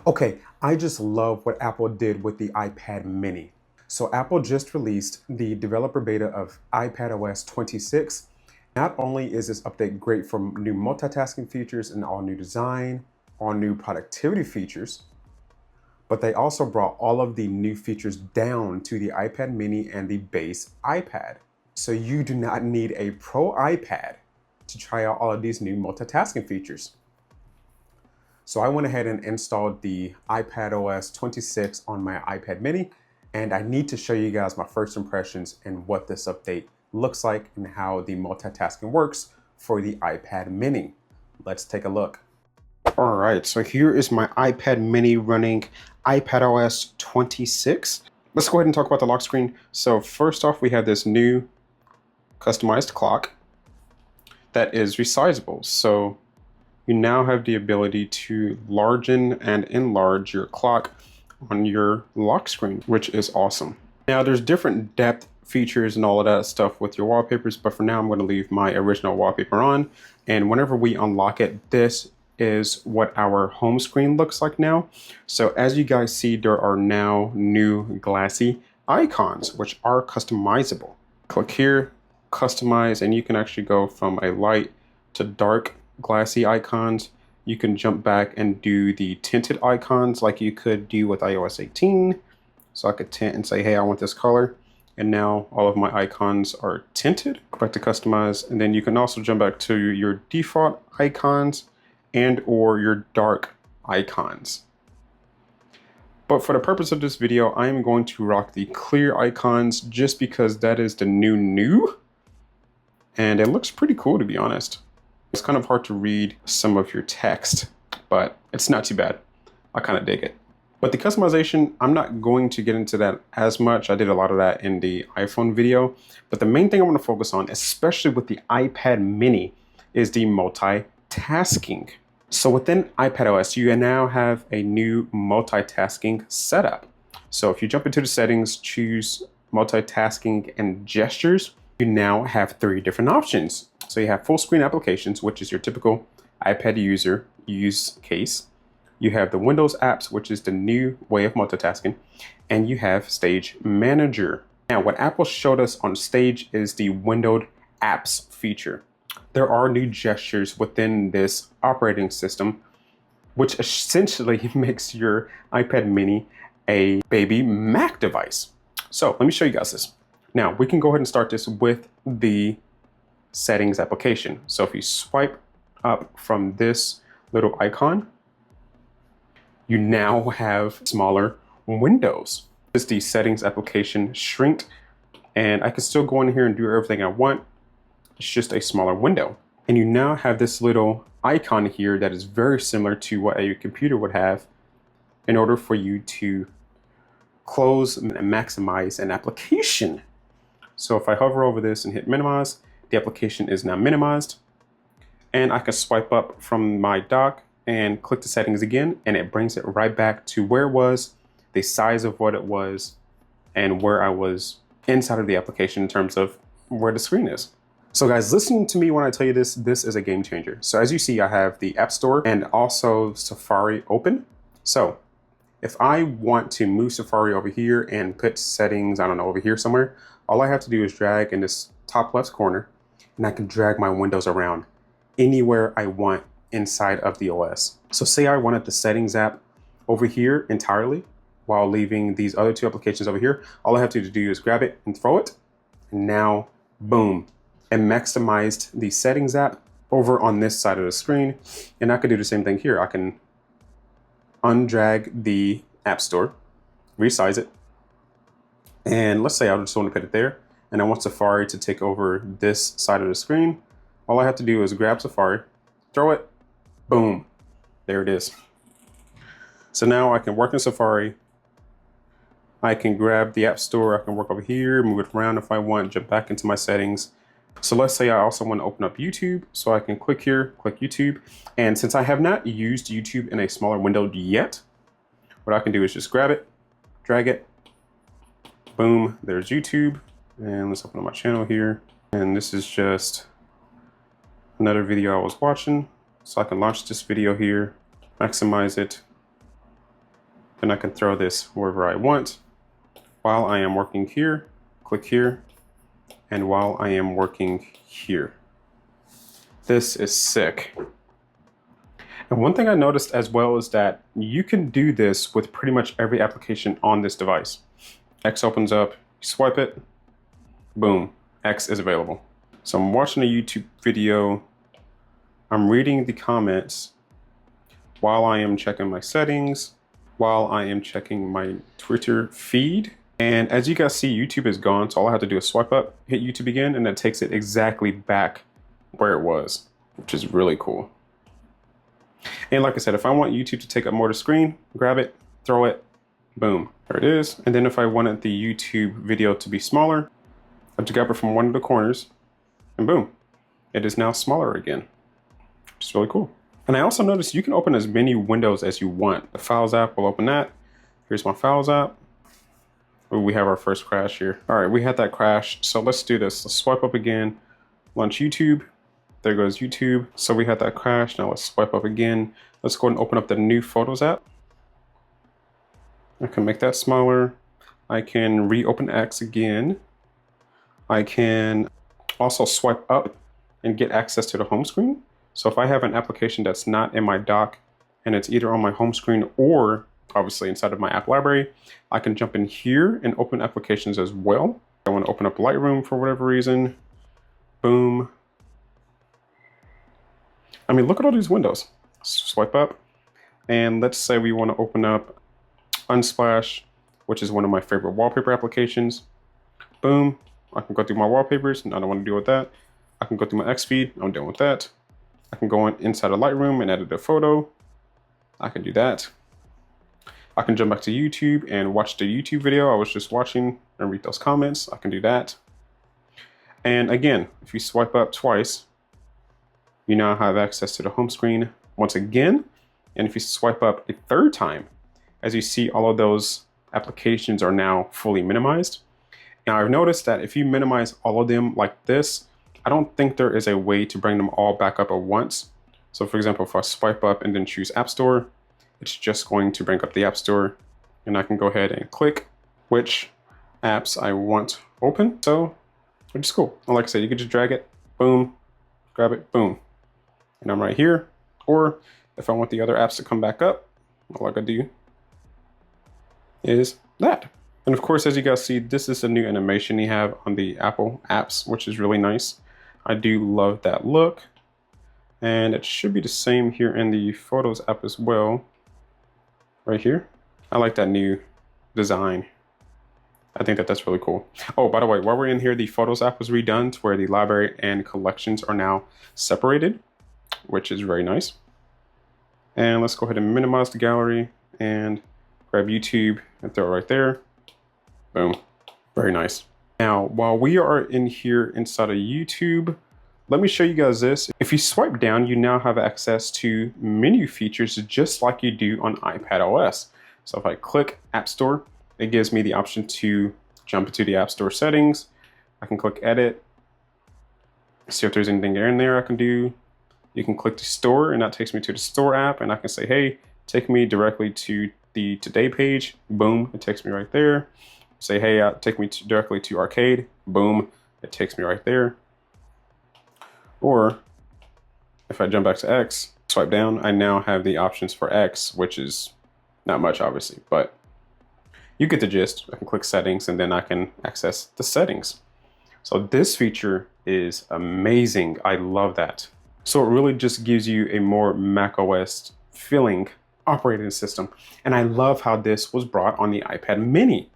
Okay, I just love what Apple did with the iPad mini. So Apple just released the developer beta of iPadOS 26. Not only is this update great for new multitasking features and all new design, all new productivity features, but they also brought all of the new features down to the iPad mini and the base iPad. So you do not need a pro iPad to try out all of these new multitasking features. So I went ahead and installed the iPadOS 26 on my iPad mini, and I need to show you guys my first impressions and what this update looks like and how the multitasking works for the iPad mini. Let's take a look. All right, so here is my iPad mini running iPadOS 26. Let's go ahead and talk about the lock screen. So first off, we have this new customized clock that is resizable. So you now have the ability to largen and enlarge your clock on your lock screen, which is awesome. Now there's different depth features and all of that stuff with your wallpapers, but for now I'm going to leave my original wallpaper on. And whenever we unlock it, this is what our home screen looks like now. So as you guys see, there are now new glassy icons, which are customizable. Click here, customize, and you can actually go from a light to dark glassy icons. You can jump back and do the tinted icons like you could do with iOS 18. So I could tint and say, hey, I want this color. And now all of my icons are tinted. Go back to customize. And then you can also jump back to your default icons and or your dark icons. But for the purpose of this video, I am going to rock the clear icons just because that is the new. And it looks pretty cool, to be honest. It's kind of hard to read some of your text, but it's not too bad. I kind of dig it. But the customization, I'm not going to get into that as much. I did a lot of that in the iPhone video. But the main thing I want to focus on, especially with the iPad mini, is the multitasking. So within iPadOS, you now have a new multitasking setup. So if you jump into the settings, choose multitasking and gestures, you now have 3 different options. So you have full screen applications, which is your typical iPad user use case. You have the Windows apps, which is the new way of multitasking. And you have Stage Manager. Now, what Apple showed us on stage is the windowed apps feature. There are new gestures within this operating system, which essentially makes your iPad mini a baby Mac device. So let me show you guys this. Now, we can go ahead and start this with the settings application. So if you swipe up from this little icon, you now have smaller windows. This is the settings application shrink, and I can still go in here and do everything I want. It's just a smaller window. And you now have this little icon here that is very similar to what a computer would have in order for you to close and maximize an application. So if I hover over this and hit minimize, the application is now minimized. And I can swipe up from my dock and click the settings again, and it brings it right back to where it was, the size of what it was, and where I was inside of the application in terms of where the screen is. So guys, listen to me when I tell you this, this is a game changer. So as you see, I have the App Store and also Safari open. So if I want to move Safari over here and put settings, I don't know, over here somewhere, all I have to do is drag in this top left corner, and I can drag my windows around anywhere I want inside of the OS. So say I wanted the settings app over here entirely while leaving these other 2 applications over here. All I have to do is grab it and throw it. And now, boom, it maximized the settings app over on this side of the screen. And I could do the same thing here. I can undrag the App Store, resize it. And let's say I just want to put it there, and I want Safari to take over this side of the screen. All I have to do is grab Safari, throw it, boom, there it is. So now I can work in Safari. I can grab the App Store, I can work over here, move it around if I want, jump back into my settings. So let's say I also want to open up YouTube, so I can click here, click YouTube. And since I have not used YouTube in a smaller window yet, what I can do is just grab it, drag it, boom, there's YouTube. And let's open up my channel here. And this is just another video I was watching. So I can launch this video here, maximize it, and I can throw this wherever I want. While I am working here, click here, and while I am working here. This is sick. And one thing I noticed as well is that you can do this with pretty much every application on this device. X opens up, you swipe it, boom, X is available. So I'm watching a YouTube video, I'm reading the comments while I am checking my settings, while I am checking my Twitter feed. And as you guys see, YouTube is gone, so all I have to do is swipe up, hit YouTube again, and that takes it exactly back where it was, which is really cool. And like I said, if I want YouTube to take up more of the screen, grab it, throw it, boom, there it is. And then if I wanted the YouTube video to be smaller, I just grab it from one of the corners, and boom, it is now smaller again, which is really cool. And I also noticed you can open as many windows as you want. The Files app will open that. Here's my Files app. Ooh, we have our first crash here. All right, we had that crash, so let's do this. Let's swipe up again, launch YouTube. There goes YouTube. So we had that crash. Now let's swipe up again. Let's go and open up the new Photos app. I can make that smaller. I can reopen X again. I can also swipe up and get access to the home screen. So if I have an application that's not in my dock and it's either on my home screen or obviously inside of my app library, I can jump in here and open applications as well. I want to open up Lightroom for whatever reason. Boom. I mean, look at all these windows. Swipe up, and let's say we want to open up Unsplash, which is one of my favorite wallpaper applications. Boom, I can go through my wallpapers, and I don't want to deal with that. I can go through my X feed, I'm done with that. I can go inside of Lightroom and edit a photo. I can do that. I can jump back to YouTube and watch the YouTube video I was just watching and read those comments. I can do that. And again, if you swipe up twice, you now have access to the home screen once again. And if you swipe up a third time, as you see, all of those applications are now fully minimized. Now I've noticed that if you minimize all of them like this, I don't think there is a way to bring them all back up at once. So for example, if I swipe up and then choose App Store, it's just going to bring up the App Store, and I can go ahead and click which apps I want open. So, which is cool. And like I said, you can just drag it, boom, grab it, boom. And I'm right here. Or if I want the other apps to come back up, all I gotta do is that. And of course, as you guys see, this is a new animation you have on the Apple apps, which is really nice. I do love that look. And it should be the same here in the Photos app as well. Right here. I like that new design. I think that that's really cool. Oh, by the way, while we're in here, the Photos app was redone to where the library and collections are now separated, which is very nice. And let's go ahead and minimize the gallery and grab YouTube and throw it right there. Boom. Very nice. Now, while we are in here inside of YouTube, let me show you guys this. If you swipe down, you now have access to menu features just like you do on iPadOS. So if I click App Store, it gives me the option to jump into the App Store settings. I can click Edit, see if there's anything in there I can do. You can click the Store, and that takes me to the Store app, and I can say, hey, take me directly to the Today page. Boom, it takes me right there. Say, hey, take me directly to Arcade. Boom, it takes me right there. Or if I jump back to X, swipe down, I now have the options for X, which is not much obviously, but you get the gist. I can click Settings, and then I can access the settings. So this feature is amazing. I love that. So it really just gives you a more macOS feeling operating system. And I love how this was brought on the iPad mini.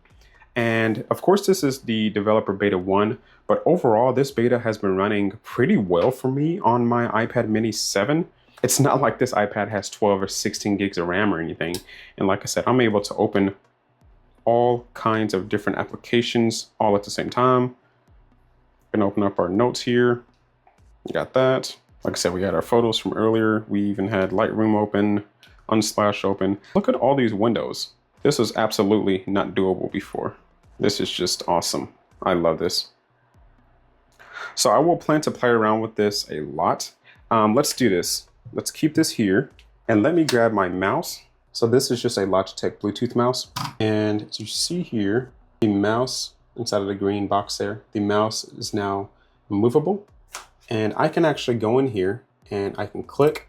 And of course, this is the developer beta 1, but overall, this beta has been running pretty well for me on my iPad mini 7. It's not like this iPad has 12 or 16 gigs of RAM or anything. And like I said, I'm able to open all kinds of different applications all at the same time. We can open up our notes here. We got that. Like I said, we had our photos from earlier. We even had Lightroom open, Unsplash open. Look at all these windows. This was absolutely not doable before. This is just awesome. I love this. So I will plan to play around with this a lot. Let's do this. Let's keep this here, and let me grab my mouse So this is just a Logitech Bluetooth mouse. And as you see here, the mouse inside of the green box there, the mouse is now movable. And I can actually go in here and I can click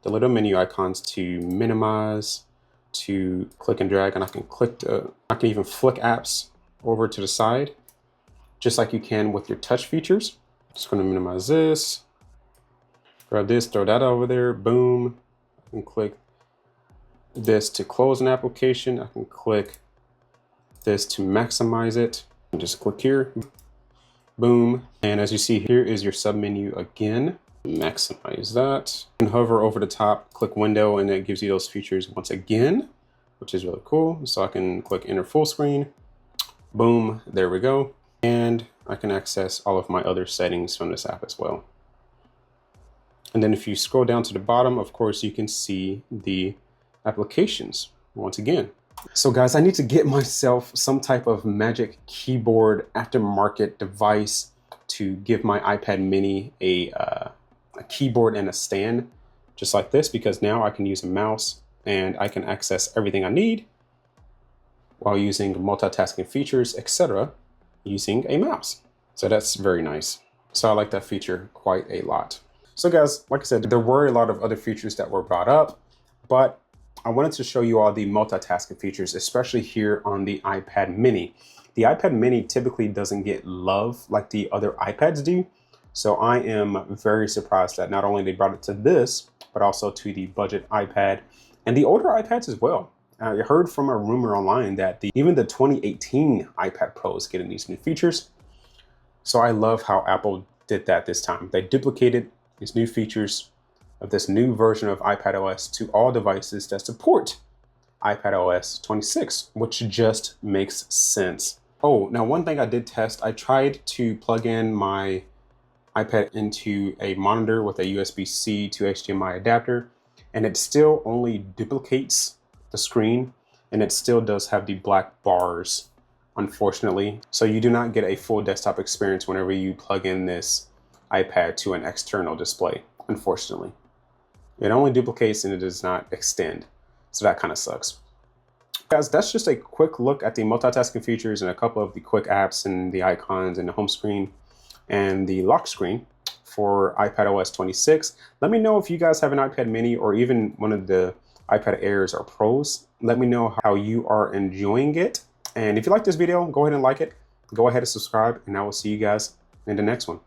the little menu icons to minimize, to click and drag, and I can even flick apps over to the side, just like you can with your touch features. Just gonna minimize this, grab this, throw that over there, boom. I can click this to close an application. I can click this to maximize it. And just click here, boom. And as you see, here is your submenu again. Maximize that. And hover over the top, click window, and it gives you those features once again, which is really cool. So I can click enter full screen. Boom, there we go. And I can access all of my other settings from this app as well. And then if you scroll down to the bottom, of course, you can see the applications once again. So guys, I need to get myself some type of magic keyboard aftermarket device to give my iPad mini a keyboard and a stand just like this, because now I can use a mouse and I can access everything I need while using multitasking features, etc., using a mouse. So that's very nice. So I like that feature quite a lot. So guys, like I said, there were a lot of other features that were brought up, but I wanted to show you all the multitasking features, especially here on the iPad mini. The iPad mini typically doesn't get love like the other iPads do. So I am very surprised that not only they brought it to this, but also to the budget iPad and the older iPads as well. I heard from a rumor online that even the 2018 iPad Pro is getting these new features. So I love how Apple did that this time. They duplicated these new features of this new version of iPadOS to all devices that support iPadOS 26, which just makes sense. Oh, now one thing I did test, I tried to plug in my iPad into a monitor with a USB-C to HDMI adapter, and it still only duplicates the screen, and it still does have the black bars, unfortunately. So you do not get a full desktop experience whenever you plug in this iPad to an external display, unfortunately. It only duplicates and it does not extend. So that kind of sucks. Guys, that's just a quick look at the multitasking features and a couple of the quick apps and the icons and the home screen and the lock screen for iPadOS 26. Let me know if you guys have an iPad mini or even one of the iPad Airs or Pros. Let me know how you are enjoying it. And if you like this video, go ahead and like it. Go ahead and subscribe, and I will see you guys in the next one.